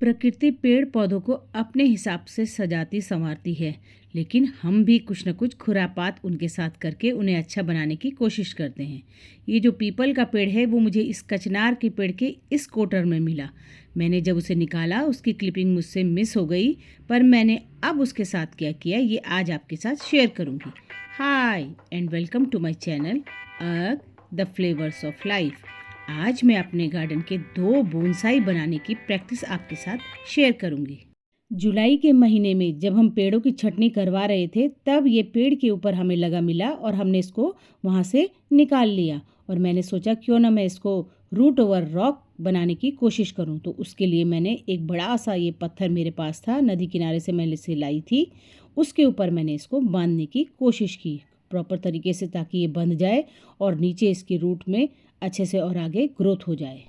प्रकृति पेड़ पौधों को अपने हिसाब से सजाती संवारती है, लेकिन हम भी कुछ न कुछ खुरापात उनके साथ करके उन्हें अच्छा बनाने की कोशिश करते हैं। ये जो पीपल का पेड़ है वो मुझे इस कचनार के पेड़ के इस कोटर में मिला। मैंने जब उसे निकाला उसकी क्लिपिंग मुझसे मिस हो गई, पर मैंने अब उसके साथ क्या किया ये आज आपके साथ शेयर करूँगी। Hi and welcome to my channel the flavours of life. आज मैं अपने गार्डन के 2 बोनसाई बनाने की प्रैक्टिस आपके साथ शेयर करूंगी। जुलाई के महीने में जब हम पेड़ों की छटनी करवा रहे थे तब ये पेड़ के ऊपर हमें लगा मिला और हमने इसको वहाँ से निकाल लिया और मैंने सोचा क्यों ना मैं इसको रूट ओवर रॉक बनाने की कोशिश करूं। तो उसके लिए मैंने एक बड़ा सा ये पत्थर मेरे पास था, नदी किनारे से मैंने इसे लाई थी, उसके ऊपर मैंने इसको बांधने की कोशिश की प्रॉपर तरीके से ताकि ये बंध जाए और नीचे इसकी रूट में अच्छे से और आगे ग्रोथ हो जाए।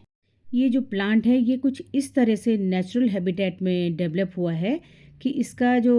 ये जो प्लांट है ये कुछ इस तरह से नेचुरल हैबिटेट में डेवलप हुआ है कि इसका जो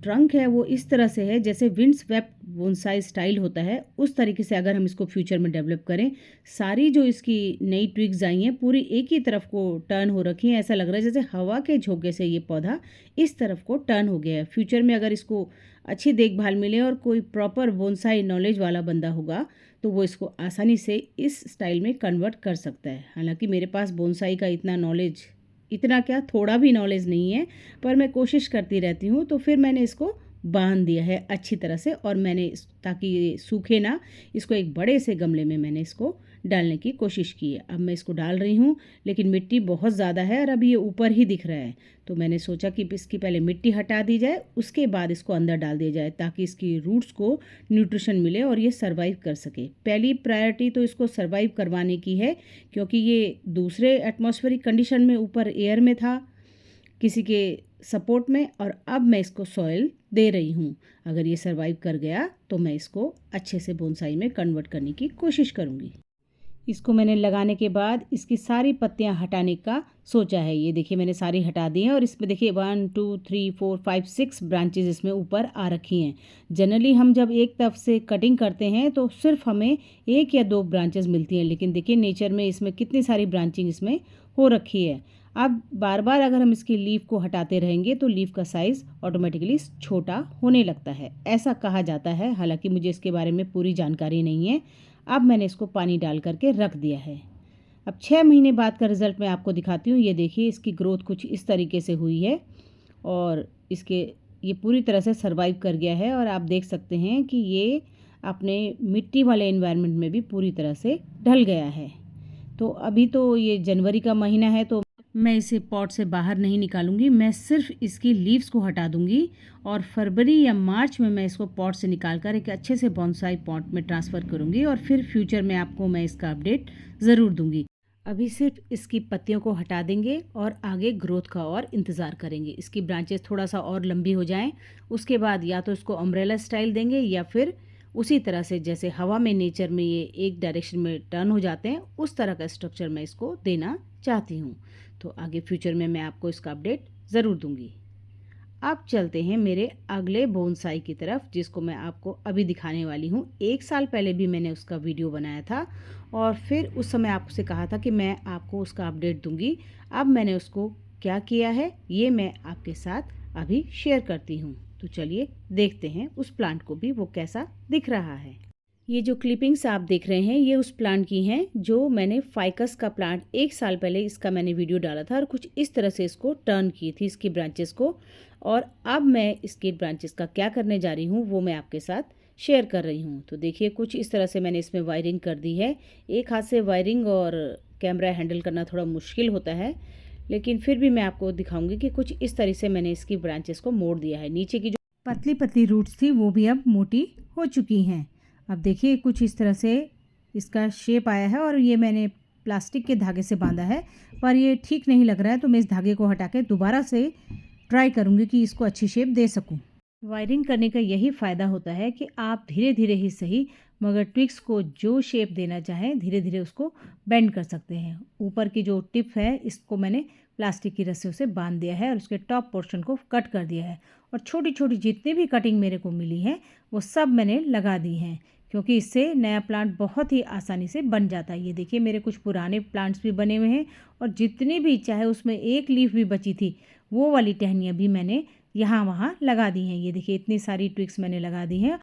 ट्रंक है वो इस तरह से है जैसे विंड स्वेप्ट बोनसाई स्टाइल होता है, उस तरीके से अगर हम इसको फ्यूचर में डेवलप करें। सारी जो इसकी नई ट्विग्स आई हैं पूरी एक ही तरफ को टर्न हो रखी हैं, ऐसा लग रहा है जैसे हवा के झोंके से ये पौधा इस तरफ को टर्न हो गया है। फ्यूचर में अगर इसको अच्छी देखभाल मिले और कोई प्रॉपर बोनसाई नॉलेज वाला बंदा होगा तो वो इसको आसानी से इस स्टाइल में कन्वर्ट कर सकता है। हालांकि मेरे पास बोनसाई का इतना नॉलेज, इतना क्या थोड़ा भी नॉलेज नहीं है, पर मैं कोशिश करती रहती हूँ। तो फिर मैंने इसको बांध दिया है अच्छी तरह से और मैंने ताकि ये सूखे ना, इसको एक बड़े से गमले में मैंने इसको डालने की कोशिश की है। अब मैं इसको डाल रही हूँ, लेकिन मिट्टी बहुत ज़्यादा है और अभी ये ऊपर ही दिख रहा है। तो मैंने सोचा कि इसकी पहले मिट्टी हटा दी जाए, उसके बाद इसको अंदर डाल दिया जाए ताकि इसकी रूट्स को न्यूट्रिशन मिले और ये सर्वाइव कर सके। पहली प्रायोरिटी तो इसको सर्वाइव करवाने की है, क्योंकि ये दूसरे एटमॉस्फेरिक कंडीशन में ऊपर एयर में था किसी के सपोर्ट में, और अब मैं इसको सॉइल दे रही हूँ। अगर ये सर्वाइव कर गया तो मैं इसको अच्छे से बोनसाई में कन्वर्ट करने की कोशिश करूँगी। इसको मैंने लगाने के बाद इसकी सारी पत्तियां हटाने का सोचा है। ये देखिए मैंने सारी हटा दी हैं और इसमें देखिए 1 2 3 4 5 6 ब्रांचेज इसमें ऊपर आ रखी हैं। जनरली हम जब एक तरफ से कटिंग करते हैं तो सिर्फ हमें 1 या 2 ब्रांचेज मिलती हैं, लेकिन देखिए नेचर में इसमें कितनी सारी ब्रांचिंग इसमें हो रखी है। अब बार बार अगर हम इसकी लीफ को हटाते रहेंगे तो लीफ का साइज़ ऑटोमेटिकली छोटा होने लगता है, ऐसा कहा जाता है। हालांकि मुझे इसके बारे में पूरी जानकारी नहीं है। अब मैंने इसको पानी डाल करके रख दिया है। अब 6 महीने बाद का रिज़ल्ट मैं आपको दिखाती हूँ। ये देखिए इसकी ग्रोथ कुछ इस तरीके से हुई है और ये पूरी तरह से सर्वाइव कर गया है और आप देख सकते हैं कि ये अपने मिट्टी वाले एनवायरनमेंट में भी पूरी तरह से ढल गया है। तो अभी तो ये जनवरी का महीना है तो मैं इसे पॉट से बाहर नहीं निकालूंगी, मैं सिर्फ इसकी लीव्स को हटा दूंगी और फरवरी या मार्च में मैं इसको पॉट से निकालकर एक अच्छे से बॉन्साई पॉट में ट्रांसफ़र करूंगी और फिर फ्यूचर में आपको मैं इसका अपडेट ज़रूर दूंगी। अभी सिर्फ इसकी पत्तियों को हटा देंगे और आगे ग्रोथ का और इंतज़ार करेंगे। इसकी ब्रांचेस थोड़ा सा और लंबी हो जाएं, उसके बाद या तो इसको अम्ब्रेला स्टाइल देंगे या फिर उसी तरह से जैसे हवा में नेचर में ये एक डायरेक्शन में टर्न हो जाते हैं उस तरह का स्ट्रक्चर मैं इसको देना चाहती हूँ। तो आगे फ्यूचर में मैं आपको इसका अपडेट ज़रूर दूंगी। अब चलते हैं मेरे अगले बोनसाई की तरफ, जिसको मैं आपको अभी दिखाने वाली हूँ। 1 साल पहले भी मैंने उसका वीडियो बनाया था और फिर उस समय आपसे कहा था कि मैं आपको उसका अपडेट दूंगी। अब मैंने उसको क्या किया है ये मैं आपके साथ अभी शेयर करती हूँ। तो चलिए देखते हैं उस प्लांट को भी वो कैसा दिख रहा है। ये जो क्लिपिंग्स आप देख रहे हैं ये उस प्लांट की हैं जो मैंने फाइकस का प्लांट 1 साल पहले इसका मैंने वीडियो डाला था और कुछ इस तरह से इसको टर्न की थी इसकी ब्रांचेस को। और अब मैं इसकी ब्रांचेस का क्या करने जा रही हूँ वो मैं आपके साथ शेयर कर रही हूँ। तो देखिए कुछ इस तरह से मैंने इसमें वायरिंग कर दी है। एक हाथ से वायरिंग और कैमरा हैंडल करना थोड़ा मुश्किल होता है, लेकिन फिर भी मैं आपको दिखाऊंगी कि कुछ इस तरह से मैंने इसकी ब्रांचेस को मोड़ दिया है। नीचे की जो पतली पतली रूट्स थी वो भी अब मोटी हो चुकी हैं। अब देखिए कुछ इस तरह से इसका शेप आया है और ये मैंने प्लास्टिक के धागे से बांधा है, पर ये ठीक नहीं लग रहा है तो मैं इस धागे को हटा के दोबारा से ट्राई करूँगी कि इसको अच्छी शेप दे सकूँ। वायरिंग करने का यही फ़ायदा होता है कि आप धीरे धीरे ही सही मगर ट्विक्स को जो शेप देना चाहें धीरे धीरे उसको बेंड कर सकते हैं। ऊपर की जो टिप है इसको मैंने प्लास्टिक की रस्सियों से बांध दिया है और उसके टॉप पोर्शन को कट कर दिया है और छोटी छोटी जितनी भी कटिंग मेरे को मिली है वो सब मैंने लगा दी हैं, क्योंकि इससे नया प्लांट बहुत ही आसानी से बन जाता है। ये देखिए मेरे कुछ पुराने प्लांट्स भी बने हुए हैं और जितनी भी चाहे उसमें एक लीफ भी बची थी वो वाली टहनियाँ भी मैंने यहाँ वहाँ लगा दी हैं। ये देखिए इतनी सारी ट्विग्स मैंने लगा दी हैं।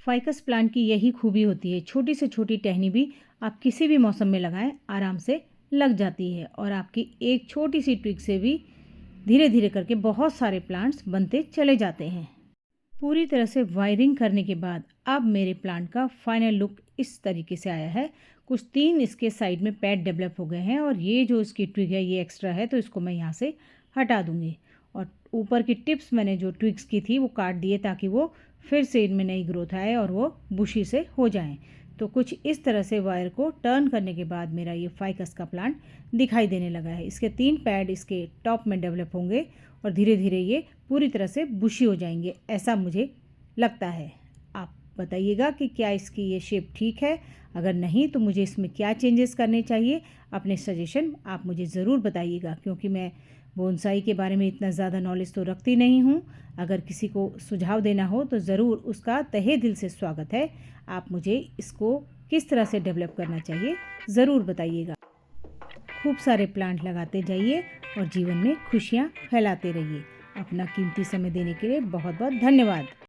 फाइकस प्लांट की यही खूबी होती है, छोटी से छोटी टहनी भी आप किसी भी मौसम में लगाएं आराम से लग जाती है और आपकी एक छोटी सी ट्विग से भी धीरे धीरे करके बहुत सारे प्लांट्स बनते चले जाते हैं। पूरी तरह से वायरिंग करने के बाद अब मेरे प्लांट का फाइनल लुक इस तरीके से आया है। कुछ 3 इसके साइड में पैड डेवलप हो गए हैं और ये जो इसकी ट्विग है ये एक्स्ट्रा है, तो इसको मैं यहाँ से हटा दूँगी। और ऊपर की टिप्स मैंने जो ट्विग्स की थी वो काट दिए ताकि वो फिर से इनमें नई ग्रोथ आए और वो बुशी से हो जाएं। तो कुछ इस तरह से वायर को टर्न करने के बाद मेरा ये फाइकस का प्लांट दिखाई देने लगा है। इसके 3 पैड इसके टॉप में डेवलप होंगे और धीरे धीरे ये पूरी तरह से बुशी हो जाएंगे, ऐसा मुझे लगता है। आप बताइएगा कि क्या इसकी ये शेप ठीक है। अगर नहीं तो मुझे इसमें क्या चेंजेस करने चाहिए, अपने सजेशन आप मुझे ज़रूर बताइएगा, क्योंकि मैं बोनसाई के बारे में इतना ज़्यादा नॉलेज तो रखती नहीं हूँ। अगर किसी को सुझाव देना हो तो ज़रूर उसका तहे दिल से स्वागत है। आप मुझे इसको किस तरह से डेवलप करना चाहिए ज़रूर बताइएगा। खूब सारे प्लांट लगाते जाइए और जीवन में खुशियाँ फैलाते रहिए। अपना कीमती समय देने के लिए बहुत बहुत धन्यवाद।